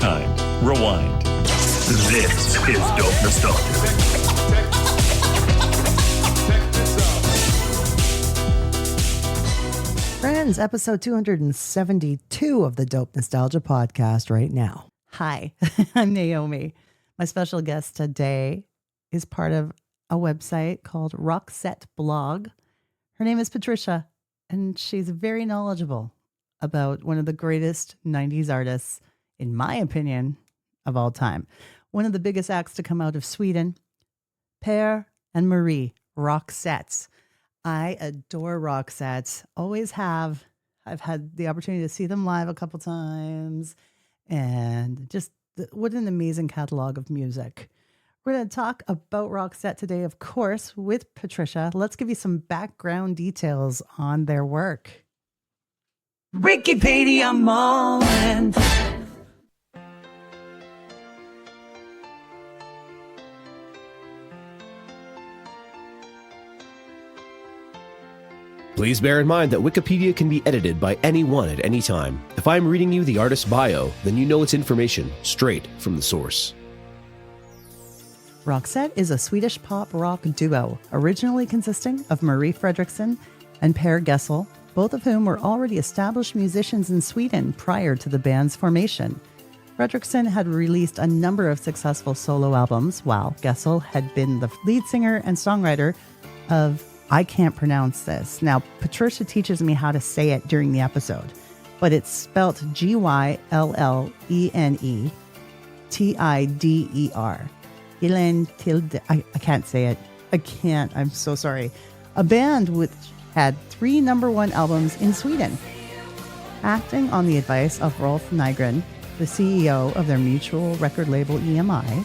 kind. Rewind. This is Dope Nostalgia. Friends, episode 272 of the Dope Nostalgia podcast right now. Hi, I'm Naomi. My special guest today is part of a website called RoxetteBlog. Her name is Patricia, and she's very knowledgeable about one of the greatest 90s artists, in my opinion, of all time. One of the biggest acts to come out of Sweden, Per and Marie Roxette. I adore Roxette. Always have. I've had the opportunity to see them live a couple times. And just what an amazing catalog of music. We're going to talk about Roxette today, of course, with Patricia. Let's give you some background details on their work. Wikipedia moment. Please bear in mind that Wikipedia can be edited by anyone at any time. If I'm reading you the artist's bio, then you know it's information straight from the source. Roxette is a Swedish pop rock duo, originally consisting of Marie Fredriksson and Per Gessle, both of whom were already established musicians in Sweden prior to the band's formation. Fredriksson had released a number of successful solo albums, while Gessle had been the lead singer and songwriter of I can't pronounce this. Now, Patricia teaches me how to say it during the episode, but it's spelt Gyllene Tider. Gyllene Tider. I can't say it. I can't. I'm so sorry. A band which had 3 number 1 albums in Sweden. Acting on the advice of Rolf Nygren, the CEO of their mutual record label EMI,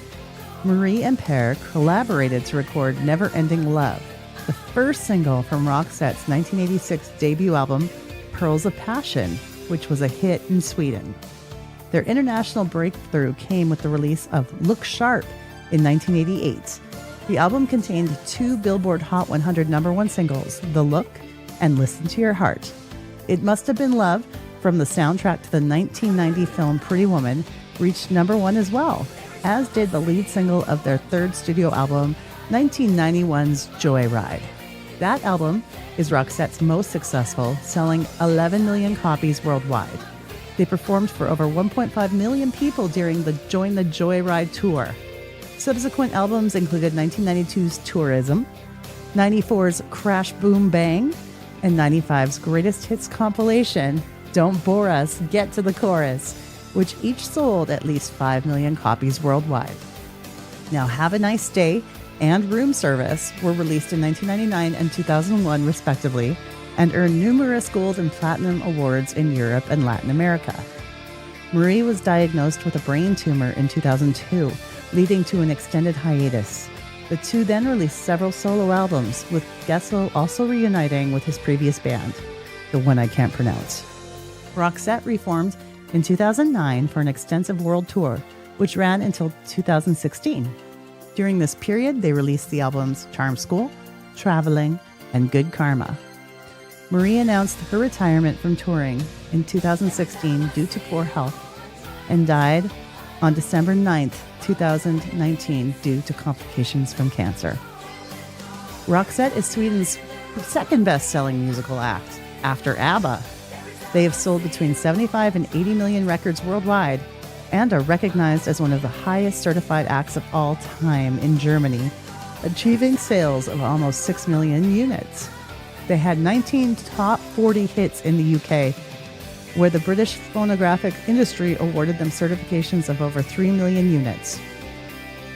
Marie and Per collaborated to record Never Ending Love, the first single from Roxette's 1986 debut album, Pearls of Passion, which was a hit in Sweden. Their international breakthrough came with the release of Look Sharp in 1988. The album contained 2 Billboard Hot 100 number 1 singles, The Look and Listen to Your Heart. It Must Have Been Love, from the soundtrack to the 1990 film Pretty Woman, reached number 1 as well, as did the lead single of their 3rd studio album, 1991's Joyride. That album is Roxette's most successful, selling 11 million copies worldwide. They performed for over 1.5 million people during the Join the Joyride tour. Subsequent albums included 1992's Tourism, 94's Crash Boom Bang, and 95's Greatest Hits compilation, Don't Bore Us, Get to the Chorus, which each sold at least 5 million copies worldwide. Now, Have a Nice Day and Room Service were released in 1999 and 2001, respectively, and earned numerous gold and platinum awards in Europe and Latin America. Marie was diagnosed with a brain tumor in 2002, leading to an extended hiatus. The two then released several solo albums, with Gessle also reuniting with his previous band, the one I can't pronounce. Roxette reformed in 2009 for an extensive world tour, which ran until 2016. During this period, they released the albums Charm School, Traveling, and Good Karma. Marie announced her retirement from touring in 2016 due to poor health and died on December 9th, 2019 due to complications from cancer. Roxette is Sweden's second best-selling musical act, after ABBA. They have sold between 75 and 80 million records worldwide and are recognized as one of the highest certified acts of all time in Germany, achieving sales of almost 6 million units. They had 19 top 40 hits in the UK, where the British phonographic industry awarded them certifications of over 3 million units.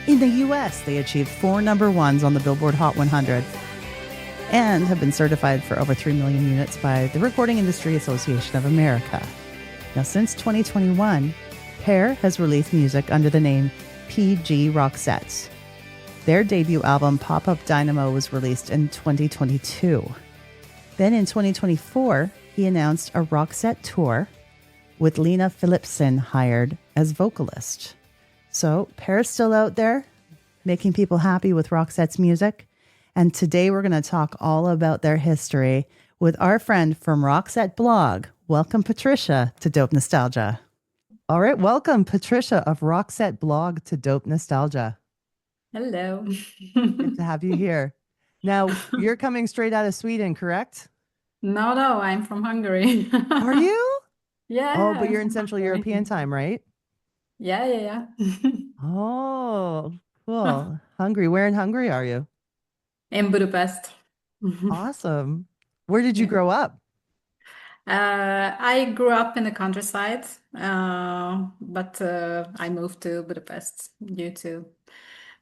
In the US, they achieved 4 number 1s on the Billboard Hot 100 and have been certified for over 3 million units by the Recording Industry Association of America. Now, since 2021, Per has released music under the name PG Roxette. Their debut album, Pop-Up Dynamo, was released in 2022. Then in 2024, he announced a Roxette tour with Lena Philipson hired as vocalist. So Per's still out there making people happy with Roxette's music. And today we're going to talk all about their history with our friend from RoxetteBlog. Welcome, Patricia, to Dope Nostalgia. All right, welcome Patricia of RoxetteBlog to Dope Nostalgia. Hello. Good to have you here. Now, you're coming straight out of Sweden, correct? No, I'm from Hungary. Are you? Oh, Yeah, but I'm you're in from Central Hungary. European time, right? Yeah. Oh, cool. Hungary. Where in Hungary are you? In Budapest. Awesome. Where did you Yeah. grow up? I grew up in the countryside, but I moved to Budapest due to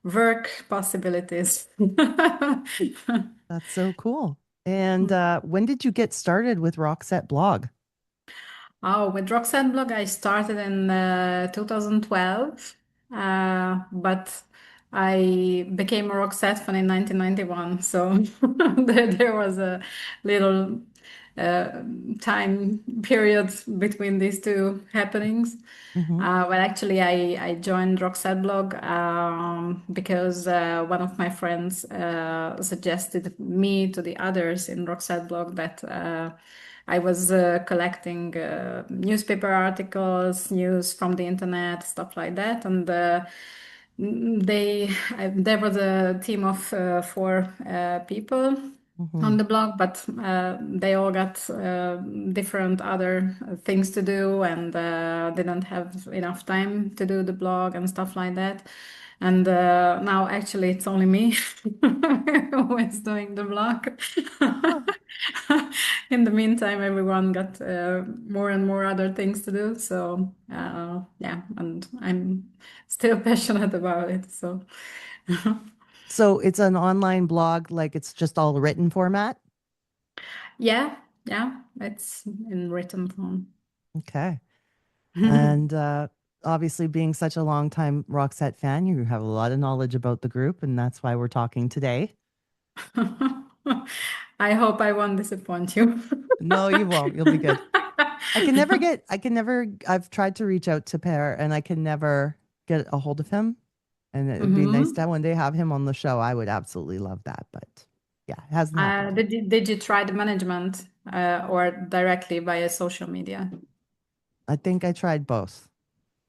work possibilities. That's so cool. And when did you get started with Roxette Blog? Oh, with RoxetteBlog, I started in 2012, but I became a Roxette fan in 1991. So there was a little uh, time period between these two happenings. Hmm. Well, actually, I joined RoxetteBlog because one of my friends suggested me to the others in RoxetteBlog that I was collecting newspaper articles, news from the internet, stuff like that, and there was a team of four people Hmm. on the blog, but they all got different other things to do and didn't have enough time to do the blog and stuff like that. And now actually it's only me who is doing the blog. Oh, In the meantime, everyone got more and more other things to do. So yeah, and I'm still passionate about it. So so it's an online blog, like it's just all written format? yeah, yeah, it's in written form. Okay. And obviously, being such a long time Roxette fan, you have a lot of knowledge about the group, and that's why we're talking today. I hope I won't disappoint you. No, you won't. You'll be good. I've tried to reach out to Per and I can never get a hold of him. And it would be nice Hmm. to one day have him on the show. I would absolutely love that. But yeah, it hasn't happened yet. Did you try the management or directly via social media? I think I tried both,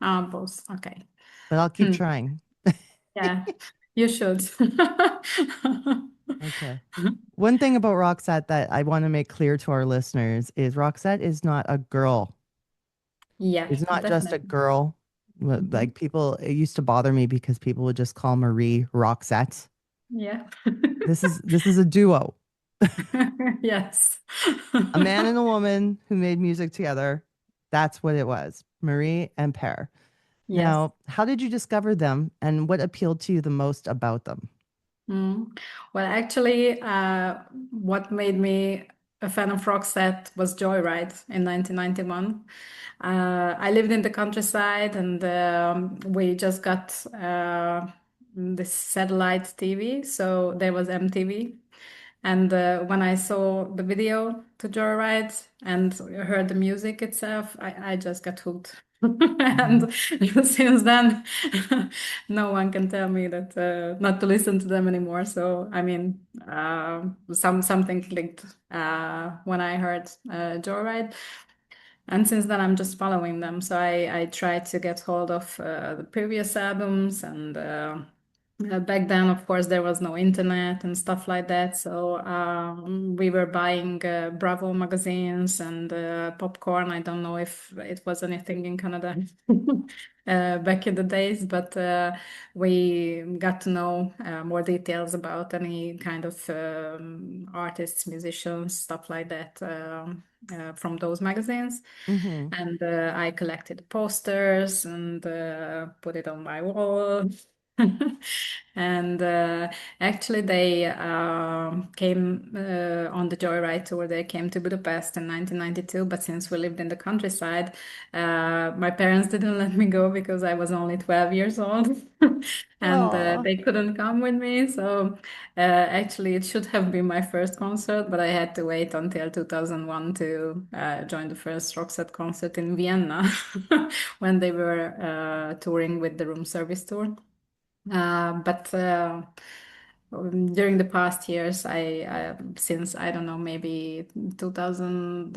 Both. Okay. but I'll keep Hmm. trying. Yeah, you should. Okay. One thing about Roxette that I want to make clear to our listeners is Roxette is not a girl. Yeah, It's not just a definitely. girl. Mhm. Like people, it used to bother me because people would just call Marie Roxette. Yeah. This is a duo, Yes. a man and a woman who made music together. That's what it was, Marie and Per. Yes. Now, how did you discover them and what appealed to you the most about them? Mm. Well, actually, what made me a fan of Roxette was Joyride in 1991. I lived in the countryside and we just got this satellite TV, so there was MTV. And when I saw the video to Joyride and heard the music itself, I just got hooked. Hmm. And since then, no one can tell me that not to listen to them anymore. So I mean, something clicked when I heard Joyride, and since then I'm just following them. So I tried to get hold of the previous albums and. Back then, of course, there was no internet and stuff like that. So we were buying Bravo magazines and popcorn. I don't know if it was anything in Canada back in the days, but we got to know more details about any kind of artists, musicians, stuff like that from those magazines. Hmm. And I collected posters and put it on my wall. And actually, they came on the Joyride tour. They came to Budapest in 1992. But since we lived in the countryside, my parents didn't let me go because I was only 12 years old, and Oh, they couldn't come with me. So actually, it should have been my first concert, but I had to wait until 2001 to join the first Roxette concert in Vienna when they were touring with the room service tour. But during the past years, since I don't know, maybe 2000,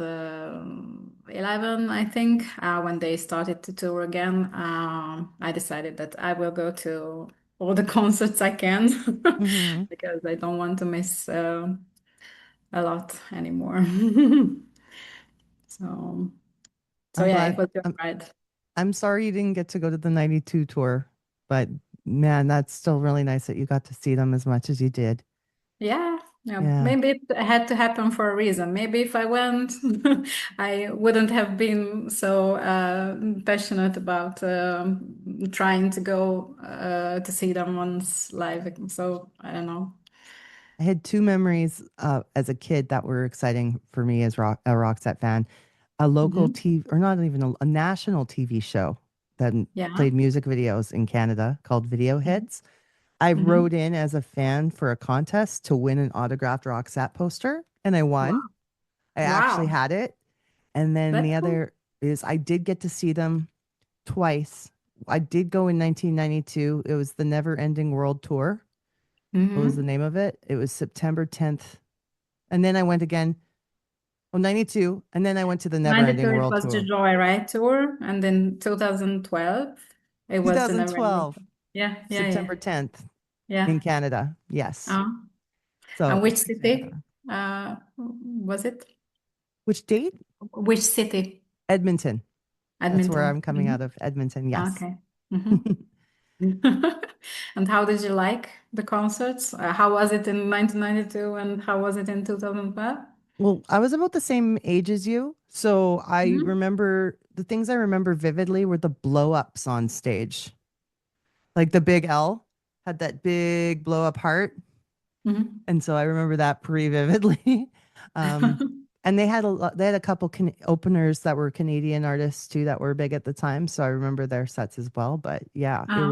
11, I think, when they started to tour again, I decided that I will go to all the concerts I can Hmm. because I don't want to miss a lot anymore. So, so I'm yeah, it glad. was just I'm, right. I'm sorry you didn't get to go to the 92 tour, but man, that's still really nice that you got to see them as much as you did. Yeah, yeah. Yeah. Maybe it had to happen for a reason. Maybe if I went, I wouldn't have been so passionate about trying to go to see them once live. So I don't know. I had two memories as a kid that were exciting for me as a Roxette fan. A local Hmm. TV, or not even a national TV show that Yeah. played music videos in Canada called Video Hits. I Hmm. wrote in as a fan for a contest to win an autographed Roxette poster, and I won. Wow. I actually Wow. had it. And then That's the cool. other is I did get to see them twice. I did go in 1992. It was the Never Ending World Tour. What was the Hmm. name of it? It was September 10th. And then I went again, oh, 92. And then I went to the Never 92, Ending it World was the Tour. Joyride tour, and then 2012, it was the Never Ending. 2012, Yeah, yeah, yeah, September 10th in yeah. Canada. Yes. Uh, and So, which city was it? which date? Which city? Edmonton. That's where I'm Edmonton. coming out Hmm. of, Edmonton. Yes. Okay. Hmm. And how did you like the concerts? How was it in 1992 and how was it in 2012? Well, I was about the same age as you. So I Hmm. remember the things I remember vividly were the blow ups on stage. Like the Big L had that big blow up heart. Hmm. And so I remember that pretty vividly. Um, and they had a couple openers that were Canadian artists too that were big at the time. So I remember their sets as well. But yeah, it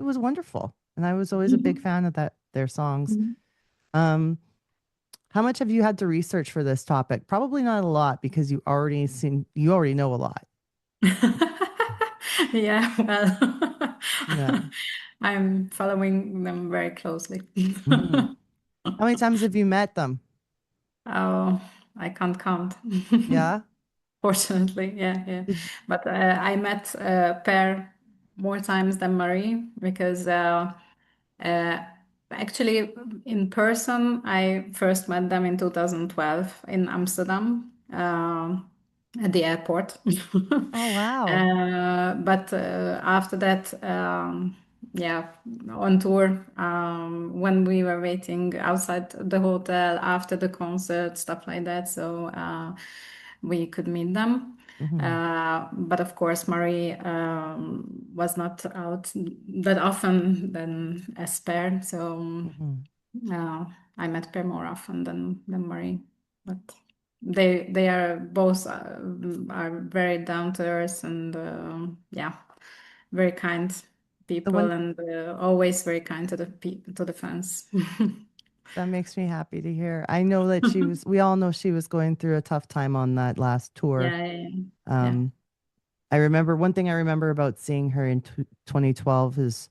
was wonderful. And I was always a big Mhm. fan of their songs. Mhm. Um, how much have you had to research for this topic? Probably not a lot because you already know a lot. Yeah, well, Yeah. I'm following them very closely. Mhm. How many times have you met them? Oh, I can't count. Yeah. Fortunately, yeah, yeah. Did But I met Per more times than Marie because uh, actually in person I first met them in 2012 in Amsterdam at the airport. Oh wow. But after that, yeah, on tour, when we were waiting outside the hotel after the concert, stuff like that. So we could meet them. Hmm. But of course, Marie was not out that often than as Per. So Hmm. uh, I met Per more often than Marie. But they are both are very down to earth and yeah, very kind The people one and always very kind to the to the fans. that makes me happy to hear. I know that we all know she was going through a tough time on that last tour. Yeah, yeah, yeah, Um, I remember one thing I remember about seeing her in 2012 is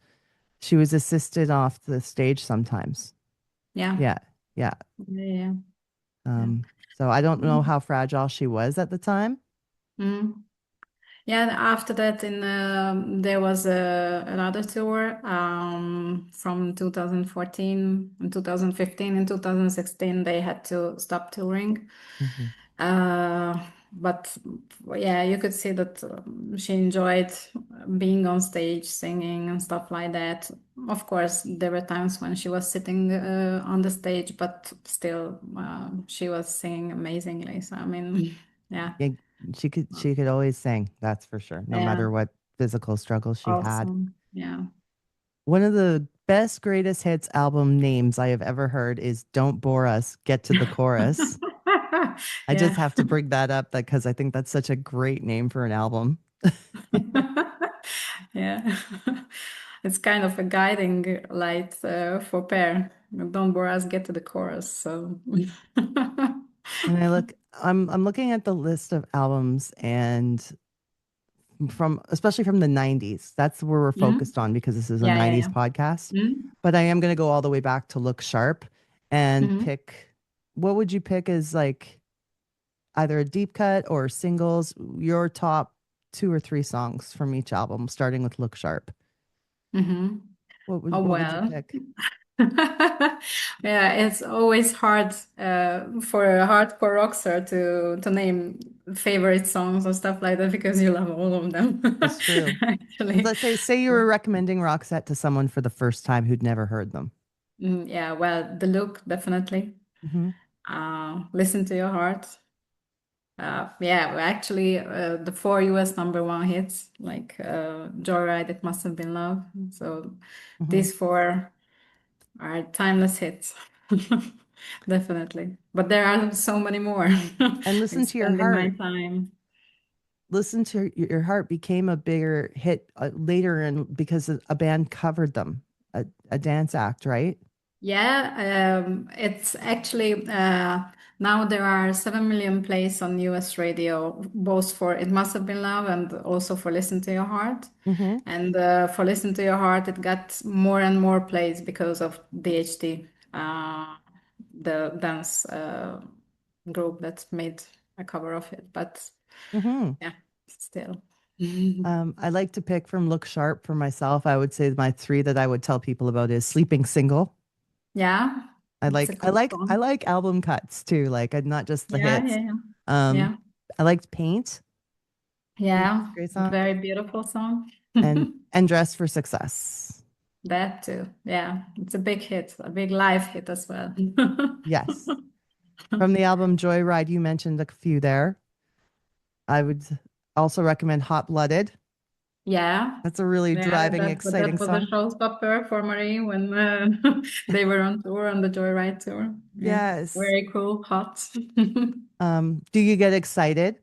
she was assisted off the stage sometimes. yeah, Yeah. Yeah. yeah, yeah, yeah. So I don't know Mm. how fragile she was at the time. Mm. Yeah, and after that, in there was another tour from 2014 and 2015 and 2016. They had to stop touring. Hmm. Uh, but yeah, you could see that she enjoyed being on stage, singing and stuff like that. Of course, there were times when she was sitting on the stage, but still, she was singing amazingly. So, I mean, yeah, Yeah, she could always sing, that's for sure, no yeah, matter what physical struggles she had. awesome. Yeah. One of the best greatest hits album names I have ever heard is Don't Bore Us, Get to the Chorus. I just Yeah. have to bring that up because I think that's such a great name for an album. Yeah. It's kind of a guiding light for pair. Don't bore us, get to the chorus. So And I'm looking at the list of albums and from especially from the 90s. That's where we're Mhm. focused on because this is a Yeah, yeah, 90s yeah. podcast. Mhm. But I am going to go all the way back to Look Sharp and Mhm. pick what would you pick as like either a deep cut or singles, your top 2 or 3 songs from each album, starting with Look Sharp. Mm-hmm. Oh, What would you well. pick? Yeah, it's always hard for a hardcore rocker to name favorite songs or stuff like that because you love all of them. It's true. Actually. Let's say you were recommending Roxette to someone for the first time who'd never heard them. Yeah, well, the look, definitely. Hmm. Listen to your heart. Yeah, well, actually, the 4 US #1 hits, like Joyride, It Must Have Been Love. So Hmm. these 4 are timeless hits. Definitely. But there are so many more. And Like Listen to Your spending my Heart. time. Listen to Your Heart became a bigger hit later, and because a band covered them, a dance act, right? Yeah, it's actually now there are 7 million plays on US radio, both for It Must Have Been Love and also for Listen to Your Heart. Hmm. And for Listen to Your Heart, it got more and more plays because of DHD, the dance group that made a cover of it. But Hmm. yeah, still. I like to pick from Look Sharp for myself. I would say my 3 that I would tell people about is Sleeping Single. Yeah, I it's a like I cool like I song. like album cuts too, like not just the Yeah, yeah, hits. yeah. Um, Yeah, I liked Paint. Paint is yeah. a great song, Very beautiful song. and Dress for Success. That too. Yeah, it's a big hit, a big live hit as well. Yes, from the album Joyride, you mentioned a few there. I would also recommend Hot Blooded. Yeah, That's a really yeah, driving, that exciting was a song. showstopper for Marie when they were on tour on the Joyride tour. Yeah, Yes. very cool, hot. Do You Get Excited?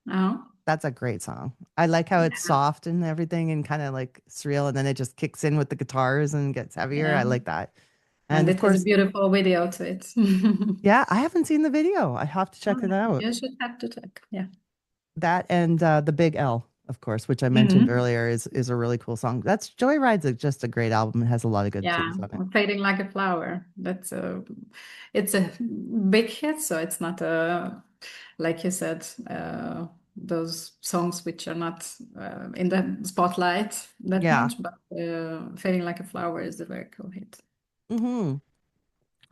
Oh, That's a great song. I like how it's yeah, soft and everything and kind of like surreal, and then it just kicks in with the guitars and gets heavier. I yeah, like that. And and of it has a course, beautiful video to it. yeah, I haven't seen the video. I have to check Oh, it out. you should have to check. Yeah. That and The Big L, of course, which I mentioned Mhm. earlier, is a really cool song. That's Joyride's just a great album. It has a lot of good Yeah, tunes on it. Fading Like a Flower. It's a big hit, so it's not like you said, those songs which are not in the spotlight that Yeah. much, but Fading Like a Flower is a very cool hit. Hmm.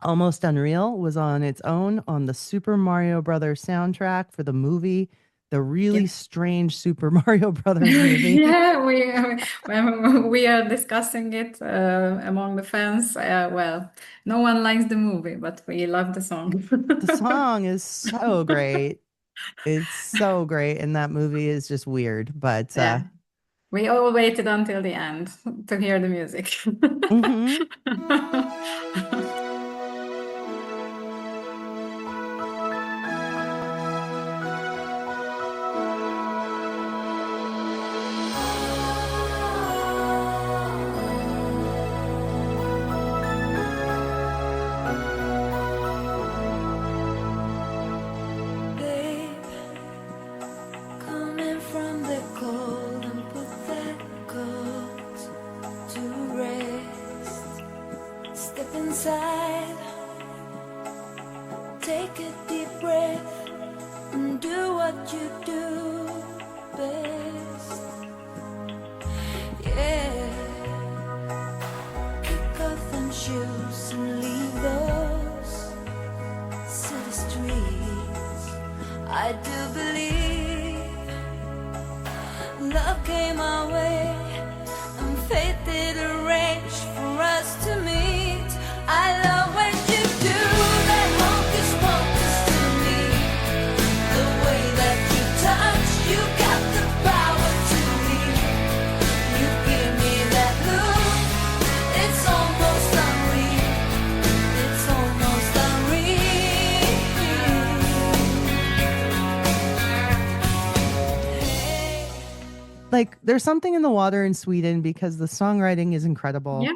Almost Unreal was on its own on the Super Mario Brothers soundtrack for the movie, the really Yeah. strange Super Mario Brothers movie. Yeah, when we are discussing it among the fans. Well, no one likes the movie, but we love the song. The song is so great. It's so great, and that movie is just weird. But Yeah. We all waited until the end to hear the music. mhm. Babe, coming from the cold and put that coat to rest. Step inside, take a deep breath, and do what you do best. Yeah, kick off them shoes and leave those city streets. I do believe love came our way and fate did arrange for us to meet. I love when you do that hocus pocus to me. The way that you touch, you got the power to me. You give me that look, it's almost unreal. It's almost unreal. Hey. Like there's something in the water in Sweden because the songwriting is incredible Yeah,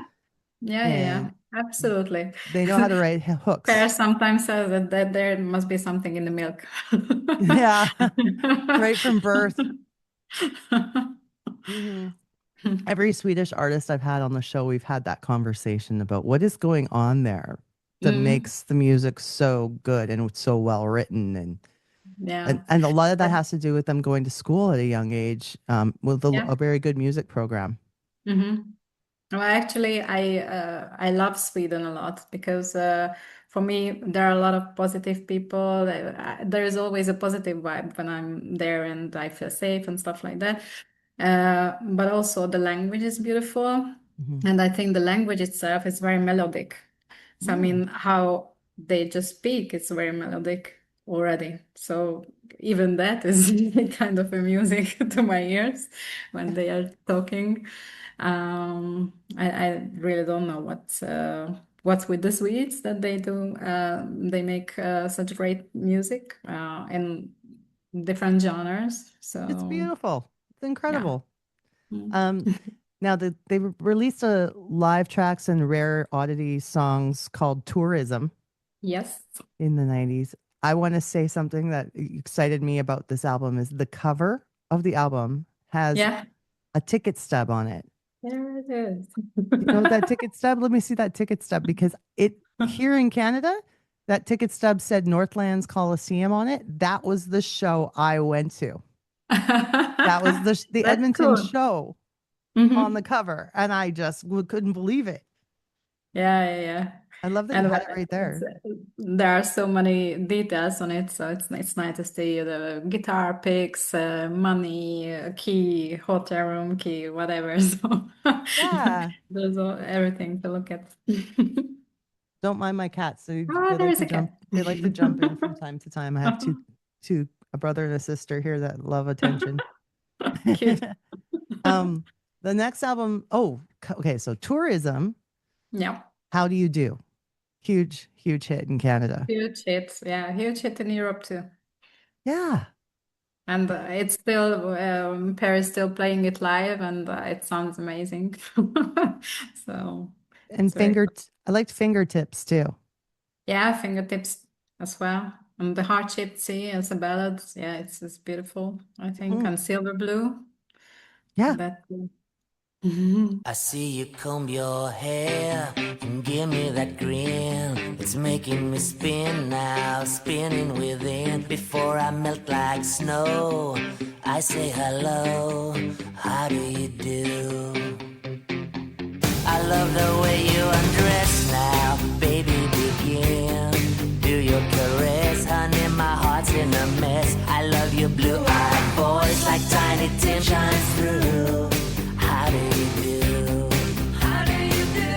yeah, yeah, yeah. and Absolutely. they know how to write Per hooks. sometimes says that there must be something in the milk. Yeah, right from birth. Hmm. Every Swedish artist I've had on the show, we've had that conversation about what is going on there that Mm, makes the music so good and so well written. And Yeah. And a lot of that has to do with them going to school at a young age, with Yeah. a very good music program. Mm-hmm. Well, actually, I love Sweden a lot because for me there are a lot of positive people. There is always a positive vibe when I'm there, and I feel safe and stuff like that. But also the language is beautiful, and I think the language itself is very melodic. So I mean, how they just speak, it's very melodic already. So even that is kind of a music to my ears when they are talking. I really don't know what's with the Swedes that they do. They make such great music in different genres. So It's beautiful. It's yeah. incredible. Now they released a live tracks and rare oddity songs called Tourism Yes. in the 90s. I want to say something that excited me about this album is the cover of the album has Yeah. a ticket stub on it. There it is. You know that ticket stub? Let me see that ticket stub because here in Canada, that ticket stub said Northlands Coliseum on it. That was the show I went to. That was the That's Edmonton cool. show Mhm. on the cover, and I just couldn't believe it. Yeah. I love that you And had it right there. there are so many details on it, so it's nice to see the guitar picks, money, key, hotel room key, whatever. So Yeah. there's everything to look at. Don't mind my cats. They There like is to a cat. jump. They like to jump in from time to time. I have a brother and a sister here that love attention. Cute. The next album. Oh, okay. So Tourism. Yeah. How do you do? Huge hit in Canada. Huge hit. Yeah, huge hit in Europe too. Yeah. And it's still Paris still playing it live, and it sounds amazing. So And it's very cool. I liked Fingertips too. Yeah, Fingertips as well. And the Heart Shaped Sea as a ballad. Yeah, it's beautiful, I think. Mhm. And Silver Blue. Yeah. That I see you comb your hair and give me that grin. It's making me spin now, spinning within. Before I melt like snow, I say hello, how do you do? I love the way you undress now, baby, begin. Do your caress, honey, my heart's in a mess. I love your blue-eyed voice like Tiny Tim shines through. How do you do? How do you do?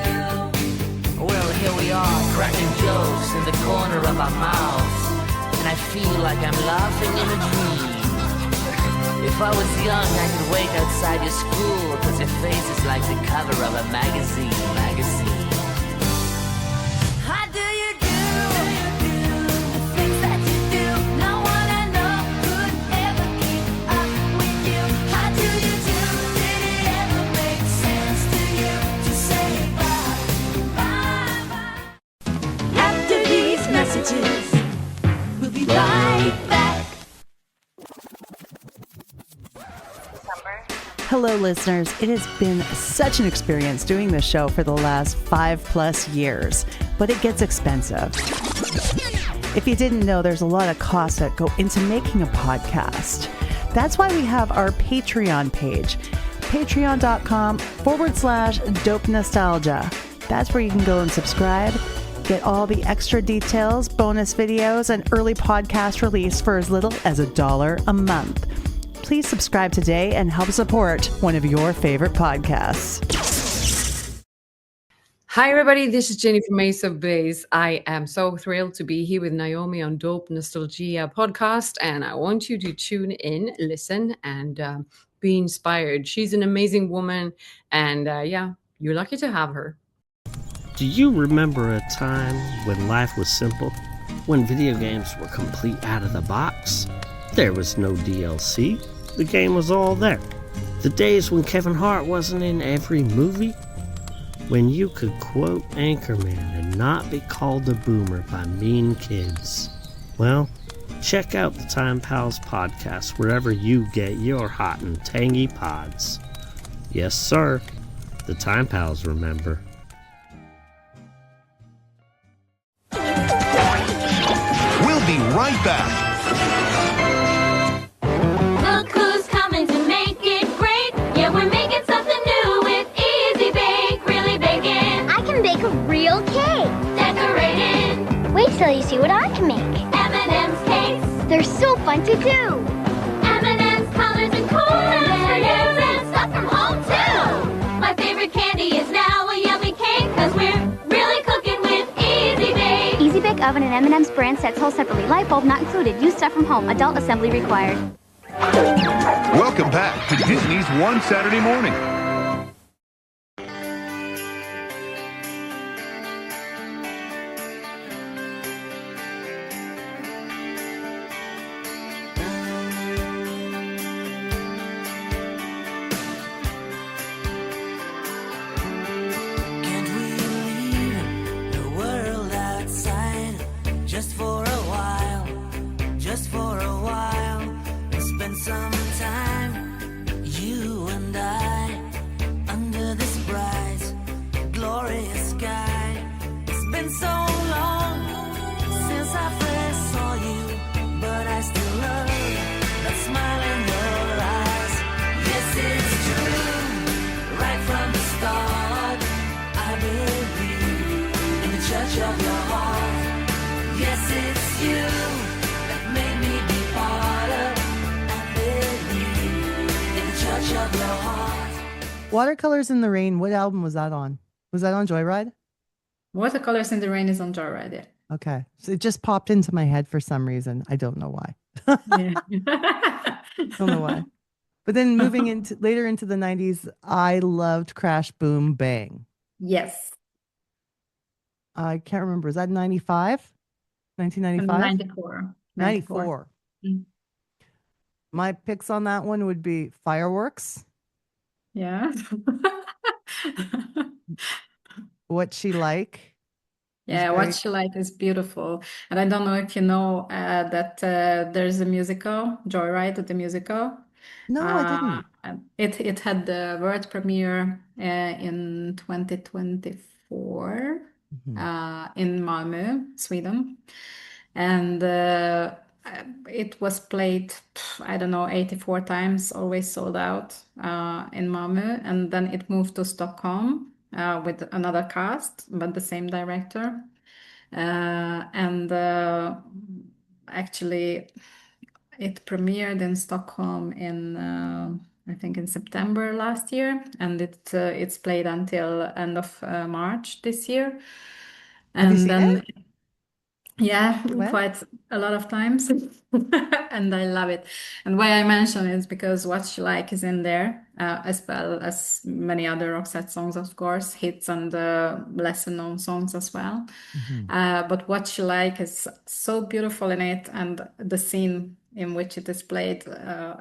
Well, here we are, cracking jokes in the corner of our mouths, and I feel like I'm laughing in a dream. If I was young, I could wait outside your school, 'cause your face is like the cover of a magazine. How do you do? The things that you do, no one I know could ever keep up with you. How do you do? Did it ever make sense to you to say bye? After these messages, we'll be right back. Hello, listeners. It has been such an experience doing this show for the last 5+ years, but it gets expensive. If you didn't know, there's a lot of costs that go into making a podcast. That's why we have our Patreon page, patreon.com/dope nostalgia. That's where you can go and subscribe, get all the extra details, bonus videos, and early podcast release for as little as $1 a month. Please subscribe today and help support one of your favorite podcasts. Hi, everybody. This is Jenny from Ace of Base. I am so thrilled to be here with Naomi on Dope Nostalgia podcast, and I want you to tune in, listen, and be inspired. She's an amazing woman, and you're lucky to have her. Do you remember a time when life was simple? When video games were complete out of the box? There was no DLC. The game was all there. The days when Kevin Hart wasn't in every movie. When you could quote Anchorman and not be called a boomer by mean kids. Well, check out the Time Pals podcast wherever you get your hot and tangy pods. Yes, sir. The Time Pals remember. We'll be right back. oven and M&M's brand set sold separately. Light bulb not included. Use stuff from home. Adult assembly required. Welcome back to Disney's One Saturday Morning. Can't we leave the world outside just for a while? Just for a while, and spend some time, you and I, under this bright, glorious sky. It's been so long since I first saw you, but I still love that smile in your eyes. Yes, it's true, right from the start, I believe in the church of your heart. Yes, it's you that made me be part of, I believe in the church of your heart. Watercolors in the Rain. What album was that on? Was that on Joyride? Watercolors in the Rain is on Joyride, yeah. Okay. So it just popped into my head for some reason. I don't know why. Yeah. Don't know why. But then moving into later into the 90s, I loved Crash Boom Bang. Yes. I can't remember. Was that 95? 1995? 94. 94. Mm. My picks on that one would be Fireworks, Yeah. What She Like. Yeah, very- What You Like is beautiful. And I don't know if you know that there's a musical, Joyride the Musical. No, I didn't. And it had the world premiere in 2024 in Malmö, Sweden. And it was played, I don't know, 84 times, always sold out in Malmö. And then it moved to Stockholm with another cast, but the same director. And actually, it premiered in Stockholm in I think in September last year, and it's played until end of March this year. Have you And seen then it? yeah, When? quite a lot of times. And I love it. And why I mention it is because What You Like is in there, as well as many other Roxette songs, of course, hits and lesser known songs as well. But What You Like is so beautiful in it, and the scene in which it is played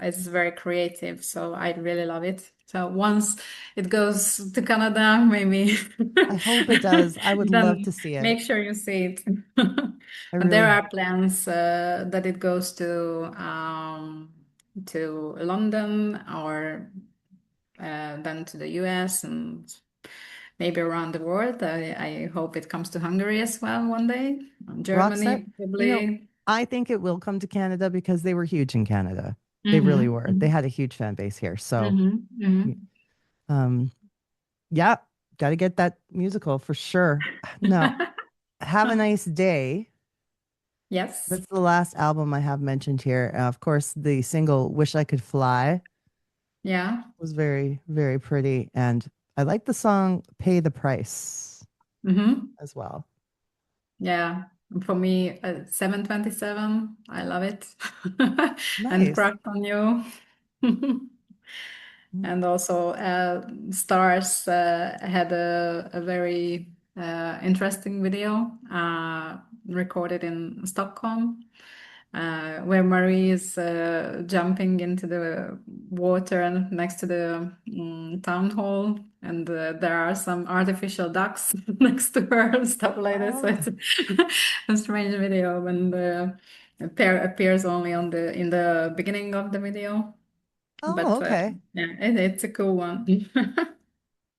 is very creative. So I really love it. So once it goes to Canada, maybe I hope it does. I would then love to see it. make sure you see it. I But there really- are plans that it goes to London or then to the US and maybe around the world. I hope it comes to Hungary as well one day. Germany, Roxette, probably. I think it will come to Canada because they were huge in Canada. They really Mhm, were. They had a huge fan base here. So, mhm, mhm. Yeah, got to get that musical for sure. No, Have a Nice Day. Yes. That's the last album I have mentioned here. Of course, the single Wish I Could Fly Yeah. was very, very pretty. And I like the song Pay the Price Hmm. as well. Yeah. For me, 727, I love it. And Nice. Cracked on You. And also, Stars had a very interesting video recorded in Stockholm, where Marie is jumping into the water next to the town hall, and there are some artificial ducks next to her and stuff like this. So it's a strange video, and the pair appears only in the beginning of the video. Oh, But okay. yeah, it's a cool one.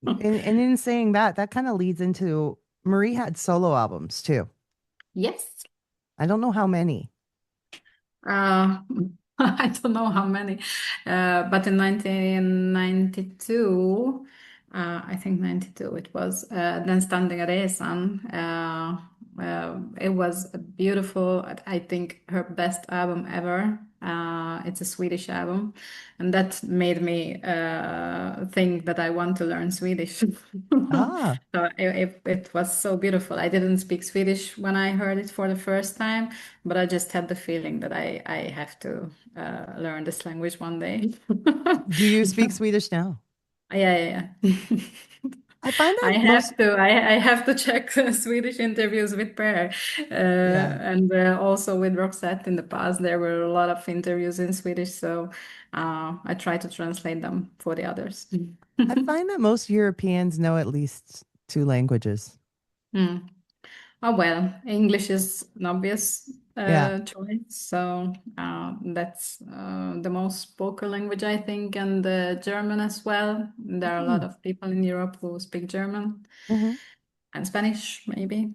And in saying that, that kind of leads into Marie had solo albums too. Yes. I don't know how many. I don't know how many, but in 1992, I think 92 it was, Den ständiga resan. It was a beautiful, I think her best album ever. It's a Swedish album, and that made me think that I want to learn Swedish. Ah, So it was so beautiful. I didn't speak Swedish when I heard it for the first time, but I just had the feeling that I have to learn this language one day. do you speak Swedish now? Yeah. I find I that most, have to. I have to check Swedish interviews with Per, yeah, and also with Roxette in the past. There were a lot of interviews in Swedish, so I try to translate them for the others. I find that most Europeans know at least two languages. Mm. Oh well, English is an obvious Yeah. choice, so that's the most spoken language, I think, and German as well. There are a lot Mm, of people in Europe who speak German mhm. and Spanish, maybe.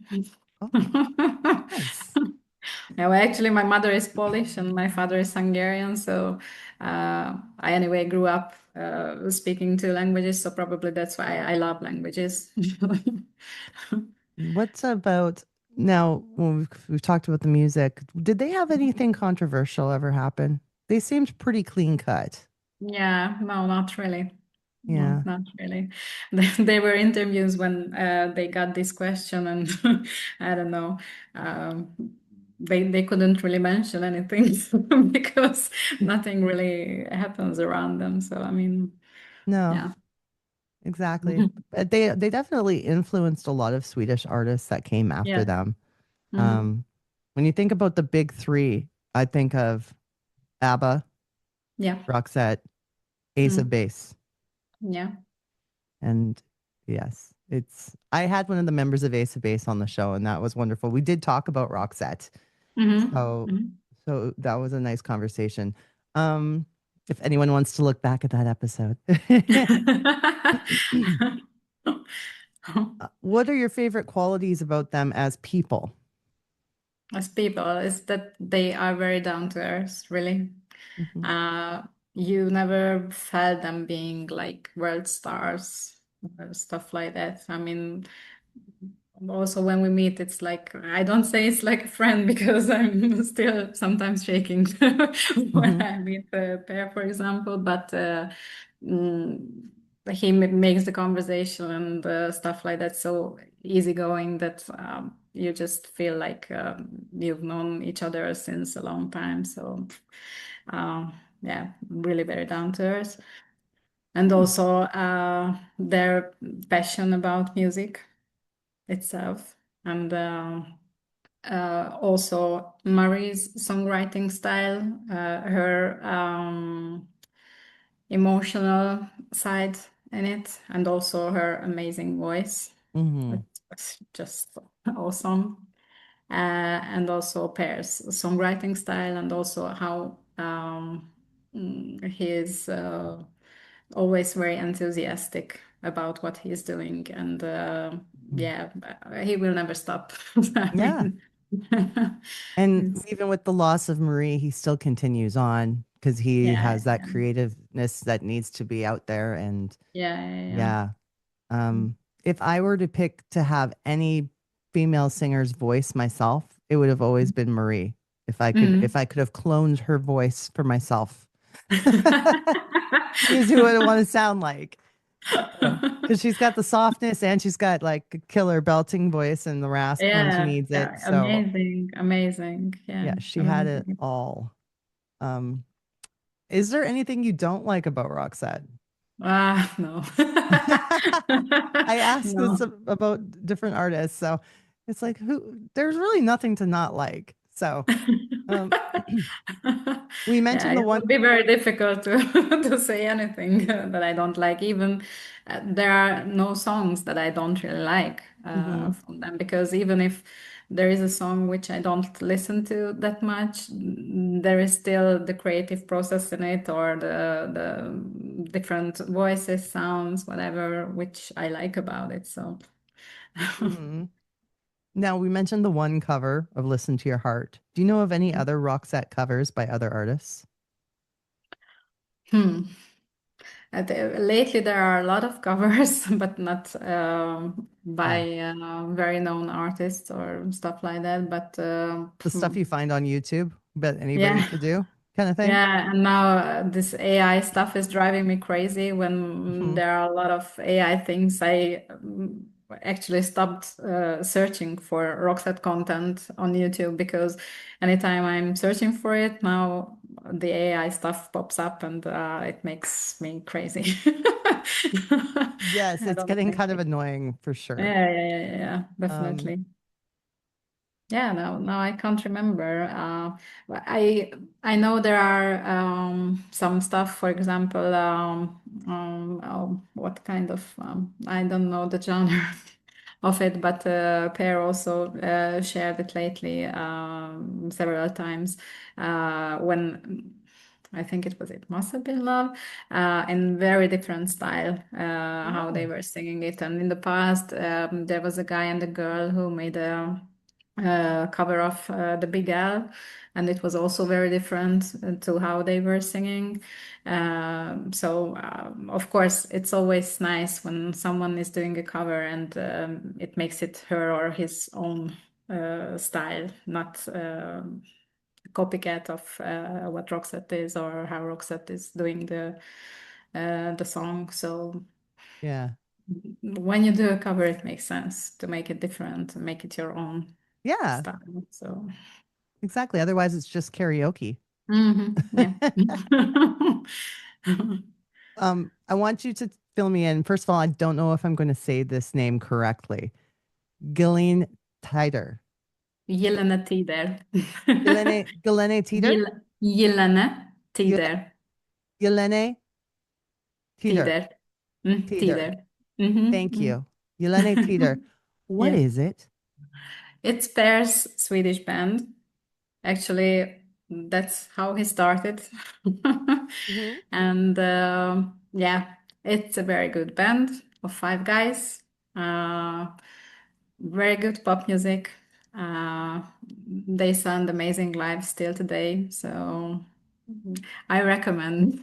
Oh, nice. Yeah, well, actually, my mother is Polish and my father is Hungarian, so I anyway grew up speaking two languages, so probably that's why I love languages. What's about now? When we've talked about the music, did they have anything controversial ever happen? They seemed pretty clean cut. Yeah, no, not really. No, Yeah. not really. There were interviews when they got this question, and I don't know, um, they couldn't really mention anything because nothing really happens around them. So I mean, No, yeah. exactly. But they definitely influenced a lot of Swedish artists that came after Yeah. them. Hmm. Um, when you think about the big three, I think of ABBA, Yeah. Roxette, Ace of Mm. Base. Yeah. And yes, it's I had one of the members of Ace of Base on the show, and that was wonderful. We did talk about Roxette. Hmm. So Hmm. so that was a nice conversation. Um, if anyone wants to look back at that episode. What are your favorite qualities about them as people? As people, is that they are very down to earth, really. Mhm, Uh, you never felt them being like world stars or stuff like that. I mean, also when we meet, it's like I don't say it's like a friend because I'm still sometimes shaking when mhm, I meet Per, for example. But mm, he makes the conversation and stuff like that so easygoing that you just feel like you've known each other since a long time. So yeah, really very down to earth. And mm, also their passion about music itself. And also Marie's songwriting style, her emotional side in it, and also her amazing voice. mhm, It's just awesome. And also Pear's songwriting style, and also how he is always very enthusiastic about what he's doing, and mhm. yeah, he will never stop. I Yeah. mean, And it's- even with the loss of Marie, he still continues on because he yeah, has that yeah, creativeness that needs to be out there. And yeah, yeah, yeah, if I were to pick to have any female singer's voice myself, it would have always been Marie. yeah. If I could have cloned her voice for myself, Mhm. is who I want to sound like. Because she's got the softness and she's got like a killer belting voice and the rasp when she Yeah, needs it. yeah, So amazing, amazing. Yeah, yeah, she had it amazing. all. Um, is there anything you don't like about Roxette? Ah, no. I ask this No. about different artists, so it's like who there's really nothing to not like. So um, we Yeah, mentioned the it would one. be very difficult to to say anything that I don't like. Even there are no songs that I don't really like Mhm, from them, because even if there is a song which I don't listen to that much, there is still the creative process in it, or the different voices, sounds, whatever, which I like about it. So. mhm. Now we mentioned the one cover of "Listen to Your Heart." Do you know of any other Roxette covers by other artists? Hmm. Lately, there are a lot of covers, but not Yeah, by very known artists or stuff like that. But the stuff you find on YouTube, bet anybody yeah, could do. kind of thing. Yeah, and now this AI stuff is driving me crazy when Mhm. there are a lot of AI things. I actually stopped searching for Roxette content on YouTube because anytime I'm searching for it, now the AI stuff pops up and it makes me crazy. Yes, I it's don't getting like kind of it. annoying for sure. Yeah, Um, definitely. Yeah, no, I can't remember. But I know there are some stuff, for example, what kind of I don't know the genre of it, but Pear also shared it lately several times when I think it must have been Love in very different style how they oh. were singing it. And in the past, there was a guy and a girl who made a cover of the Big L, and it was also very different to how they were singing. Of course, it's always nice when someone is doing a cover and it makes it her or his own style, not copycat of what Roxette is or how Roxette is doing the song. So Yeah. when you do a cover, it makes sense to make it different, and make it your own Yeah, style. So. exactly. Otherwise, it's just karaoke. Yeah. I want you to fill me in. First of all, I don't know if I'm going to say this name correctly. Gyllene Tider. Gyllene Tider. Gyllene Tider? Gyllene Gyll- Tider. Gyllene Tider. Tider. Tider. Tider. Mhm, Thank mm. you. Gyllene Tider. What Yeah. is it? It's Per's Swedish band. Actually, that's how he started. Hmm. And yeah, it's a very good band of five guys. Uh, Very good pop music. Uh, they sound amazing live still today, so I recommend.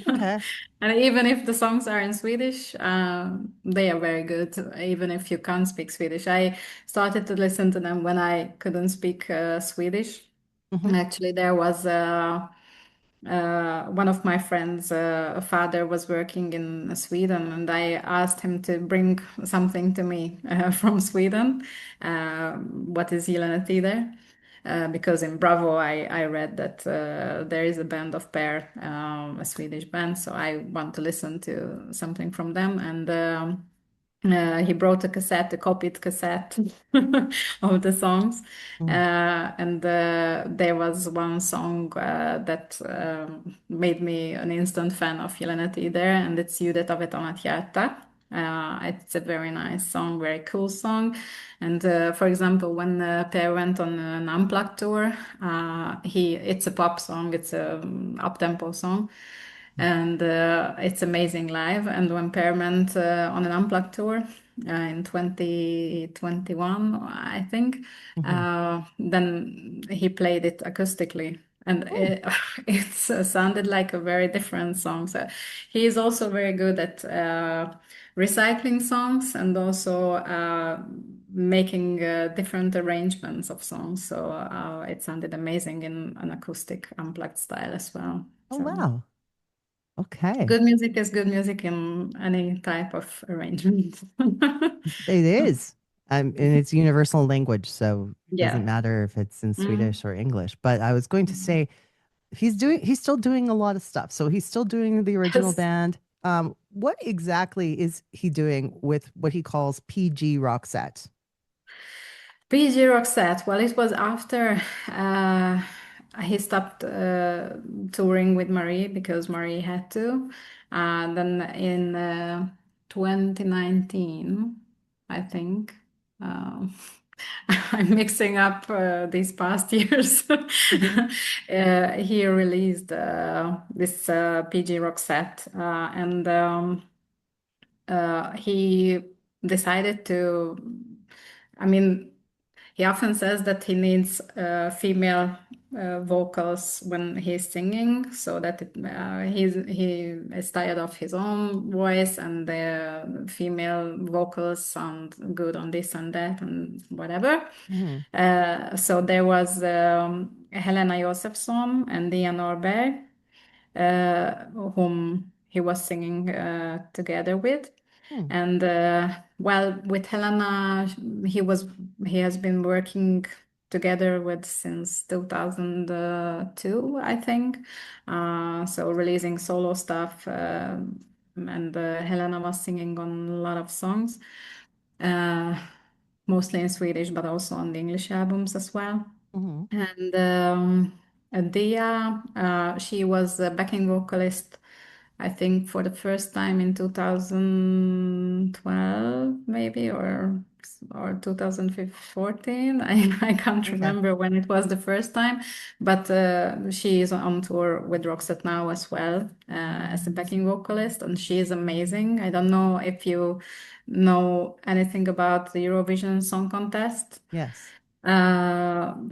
Okay. And even if the songs are in Swedish, they are very good, even if you can't speak Swedish. I started to listen to them when I couldn't speak Swedish. Hmm. Actually, there was one of my friends' father was working in Sweden, and I asked him to bring something to me from Sweden. What is Gyllene Tider? Because in Bravo, I read that there is a band of Pear, a Swedish band, so I want to listen to something from them. And he brought a cassette, a copied cassette of the songs. And there was one song that made me an instant fan of Gyllene Tider, and it's Ljudet av ett annat hjärta. It's a very nice song, very cool song. And for example, when Per went on an unplugged tour, it's a pop song, it's a up-tempo song, and it's amazing live. And when Per went on an unplugged tour in 2021, I think, Hmm. then he played it acoustically. And it sounded like a very different song. So he is also very good at recycling songs and also making different arrangements of songs. So it sounded amazing in an acoustic unplugged style as well. Oh, So wow. Okay. good music is good music in any type of arrangement. It is. And it's universal language, so it doesn't Yeah. matter if it's in Mm. Swedish or English. But I was going to say he's still doing a lot of stuff. So he's still doing the original Yes. band. What exactly is he doing with what he calls PG Roxette? PG Roxette. Well, it was after he stopped touring with Marie because Marie had to. Then in 2019, I think. Um, I'm mixing up these past years. Hmm. He released this PG Roxette, and he decided to. I mean, he often says that he needs female vocals when he's singing, so that he is tired of his own voice, and the female vocals sound good on this and that and whatever. So there was Helena Josefsson and Dia Norberg, whom he was singing together with. And well, with Helena, he has been working together with since 2002, I think. So releasing solo stuff, and Helena was singing on a lot of songs, mostly in Swedish, but also on the English albums as well. And Dia, she was a backing vocalist, I think, for the first time in 2012, maybe, or 2014. I can't remember when it was the first time, but she is on tour with Roxette now as well, as a backing vocalist, and she is amazing. I don't know if you know anything about the Eurovision Song Contest. Yes.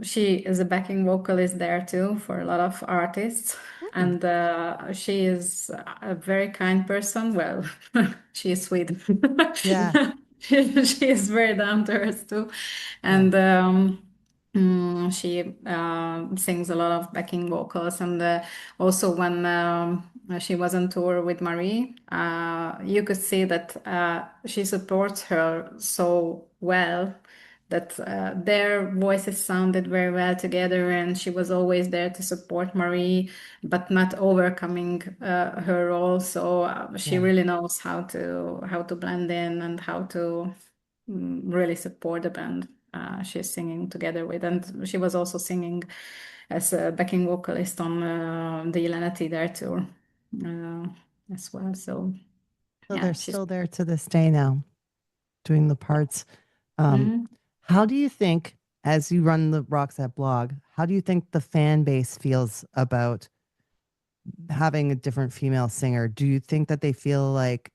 She is a backing vocalist there too for a lot of artists, and she is a very kind person. Well, she is sweet. Yeah. She is very down to earth too, and she sings a lot of backing vocals. And also when she was on tour with Marie, you could see that she supports her so well, that their voices sounded very well together, and she was always there to support Marie, but not overcoming her role. So she really knows how to blend in and how to really support the band she's singing together with. And she was also singing as a backing vocalist on the Gyllene Tider tour as well. So So yeah, they're she's still there to this day now, doing the parts. Mhm. How do you think, as you run the Roxette blog, how do you think the fan base feels about having a different female singer? Do you think that they feel like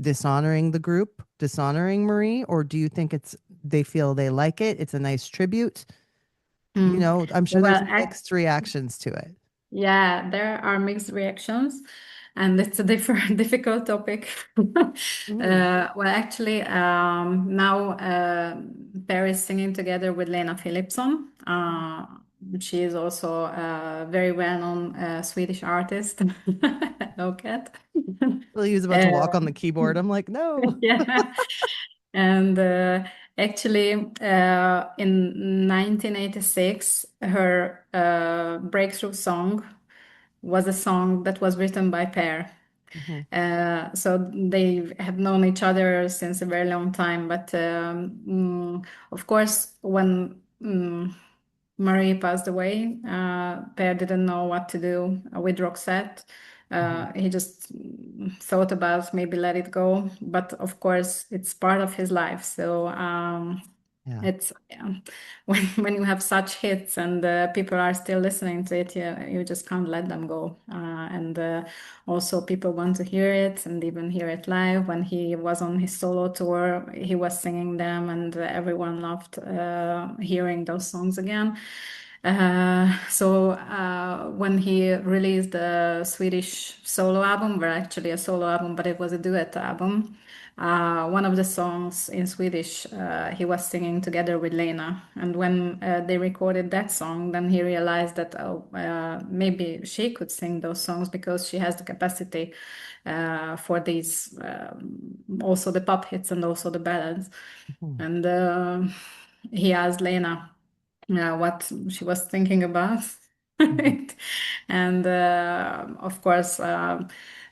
dishonoring the group, dishonoring Marie, or do you think they feel they like it? It's a nice tribute. You know, I'm sure Well, there's mixed reactions to it. yeah, there are mixed reactions, and it's a difficult topic. Well, actually, now Per is singing together with Lena Philipsson. She is also a very well-known Swedish artist. No cat. Well, he was about to walk on the keyboard. I'm like, no. Yeah. And actually, in 1986, her breakthrough song was a song that was written by Per. So they have known each other since a very long time. But of course, when Marie passed away, Per didn't know what to do with Roxette. He just thought about maybe let it go, but of course it's part of his life. So it's when you have such hits and people are still listening to it, you just can't let them go. And also people want to hear it and even hear it live. When he was on his solo tour, he was singing them, and everyone loved hearing those songs again. So when he released the Swedish solo album, well, actually a solo album, but it was a duet album. One of the songs in Swedish, he was singing together with Lena. And when they recorded that song, then he realized that maybe she could sing those songs because she has the capacity for these, also the pop hits and also the ballads. And he asked Lena what she was thinking about it. And of course,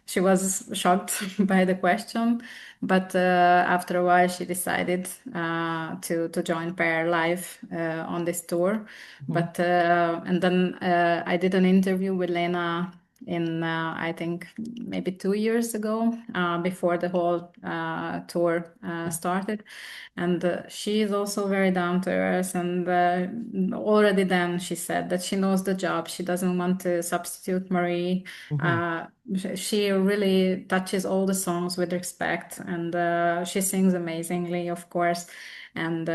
she was shocked by the question. But after a while, she decided to join Per live on this tour. But and then I did an interview with Lena in I think maybe 2 years ago, before the whole tour started. And she is also very down to earth. And already then she said that she knows the job. She doesn't want to substitute Marie. she really touches all the songs with respect, and she sings amazingly, of course. And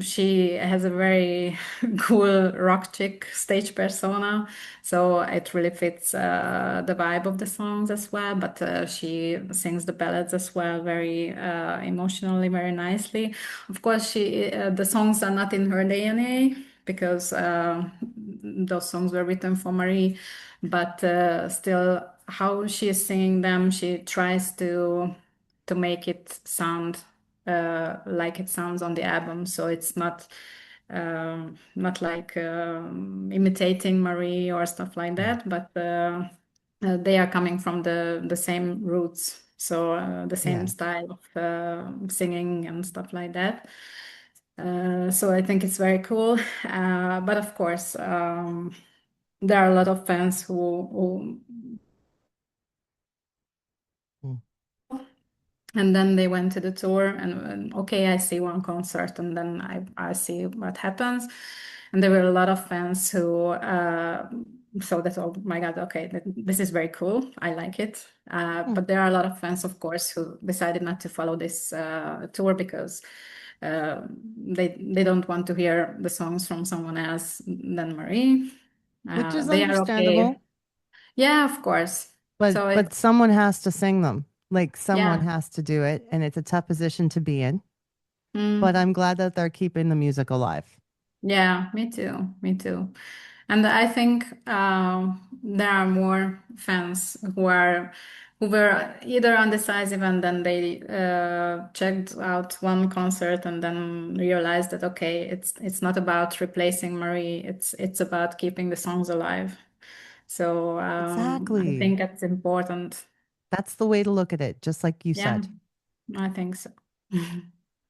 she has a very cool rock chick stage persona, so it really fits the vibe of the songs as well. But she sings the ballads as well very emotionally, very nicely. Of course, the songs are not in her DNA because those songs were written for Marie, but still, how she is singing them, she tries to make it sound like it sounds on the album. So it's not like imitating Marie or stuff like that, but they are coming from the same roots, so the same style of singing and stuff like that. So I think it's very cool. But of course, there are a lot of fans who and then they went to the tour, and okay, I see one concert, and then I see what happens. And there were a lot of fans who thought that, oh my God, okay, this is very cool. I like it. But there are a lot of fans, of course, who decided not to follow this tour because they don't want to hear the songs from someone else than Marie. Which is They are understandable. okay. Yeah, of course. But So but someone has to sing them. Like someone yeah. has to do it, and it's a tough position to be in. Mm. But I'm glad that they're keeping the music alive. Yeah, me too. Me too. And I think there are more fans who were either undecisive and then they checked out one concert and then realized that okay, it's not about replacing Marie. It's about keeping the songs alive. So I Exactly. think that's important. That's the way to look at it, just like you Yeah, said. I think so.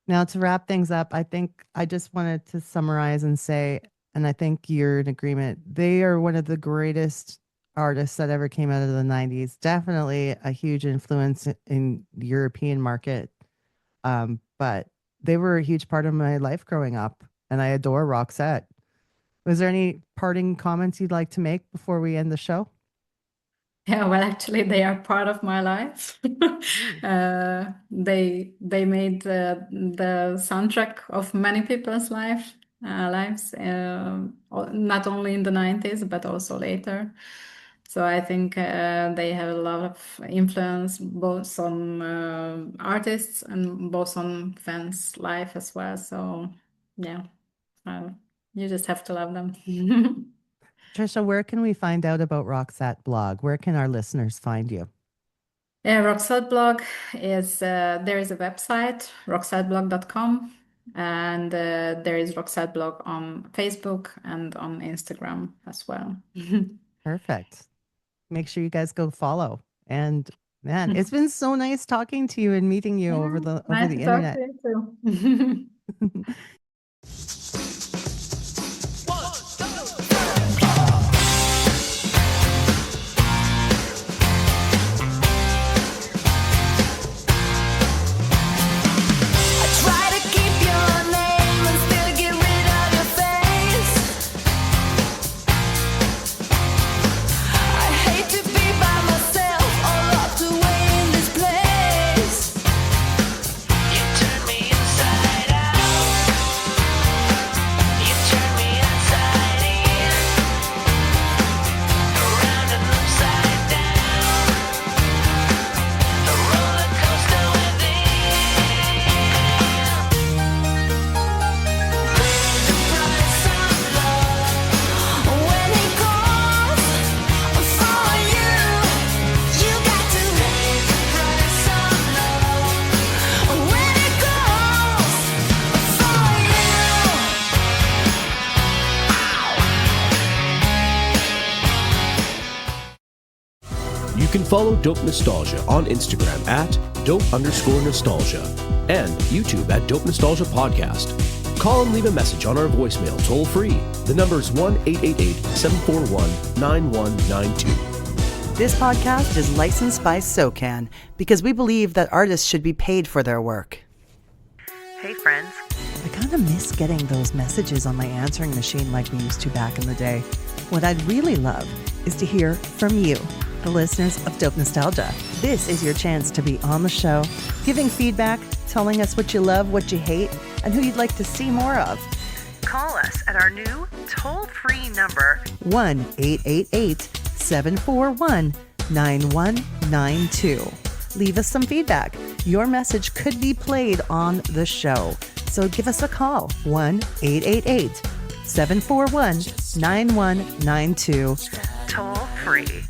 Now, to wrap things up, I think I just wanted to summarize and say, and I think you're in agreement, they are one of the greatest artists that ever came out of the 90s. Definitely a huge influence in the European market. But they were a huge part of my life growing up, and I adore Roxette. Was there any parting comments you'd like to make before we end the show? Yeah, well, actually, they are part of my life. They made the soundtrack of many people's lives, not only in the 90s but also later. So I think they have a lot of influence both on artists and both on fans' life as well. So yeah, you just have to love them. Patricia, where can we find out about RoxetteBlog? Where can our listeners find you? Yeah, RoxetteBlog is there is a website, RoxetteBlog.com, and there is RoxetteBlog on Facebook and on Instagram as well. Perfect. Make sure you guys go follow. And man, it's been so nice talking to you and meeting you over the internet. Nice to talk to you too. You can follow Dope Nostalgia on Instagram at dope_nostalgia and YouTube at Dope Nostalgia Podcast. Call and leave a message on our voicemail toll free. The number is 1-888-741-9192. This podcast is licensed by SOCAN because we believe that artists should be paid for their work. Hey friends. I kind of miss getting those messages on my answering machine like we used to back in the day. What I'd really love is to hear from you. the listeners of Dope Nostalgia. This is your chance to be on the show, giving feedback, telling us what you love, what you hate, and who you'd like to see more of. Call us at our new toll-free number, 1-888-741-9192. Leave us some feedback. Your message could be played on the show. So give us a call, 1-888-741-9192. Toll free.